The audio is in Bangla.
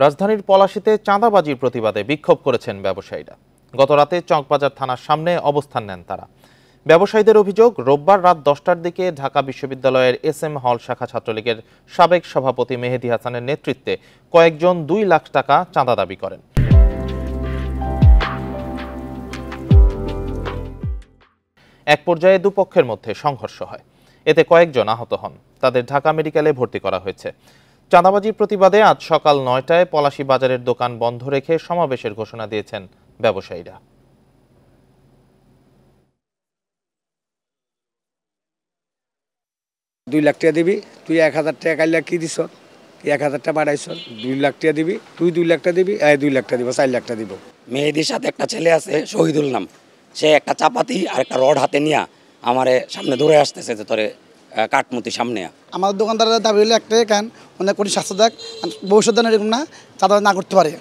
রাজধানীর পলাশীতে চাঁদাবাজির প্রতিবাদে বিক্ষোভ করেছেন ব্যবসায়ীরা। গতরাতে চকবাজার থানার সামনে অবস্থান নেন তারা। ব্যবসায়ীদের অভিযোগ, রোববার রাত 10টার দিকে ঢাকা বিশ্ববিদ্যালয়ের SM হল শাখা ছাত্রলীগের সাবেক সভাপতি মেহেদী হাসানের নেতৃত্বে কয়েকজন 2 লাখ টাকা চাঁদা দাবি করেন। এক পর্যায়ে দুপক্ষের মধ্যে সংঘর্ষ হয়। এতে কয়েকজন আহত হন। তাদের ঢাকা মেডিকেলে ভর্তি করা হয়েছে। চাঁদাবাজির প্রতিবাদে আজ সকাল 9টায় পলাশী বাজারের দোকান বন্ধ রেখে সমাবেশের ঘোষণা দিয়েছেন ব্যবসায়ীরা। 2 লাখ টাকা দিবি, তুই 1000 টাকা কাইলা কি দিছ, 1000 টাকা বাড়াইছ, 2 লাখ টাকা দিবি, তুই 2 লাখ টাকা দিবি, 2 লাখ টাকা দিব, 4 লাখ টাকা দিব। মেহেদীর সাথে একটা ছেলে আছে শহীদুল নাম, সে একটা চাপাতি আর একটা রড হাতে নিয়ে আমারে সামনে দৌড়ে আসতেছে যে তোরে কাঠমুতি সামনে। আমার দোকানদারের দাবি হলো একটাই, কেন অনেক কোটি স্বাস্থ্য দেখ ভবিষ্যৎ এরকম না চাঁদা না করতে পারে।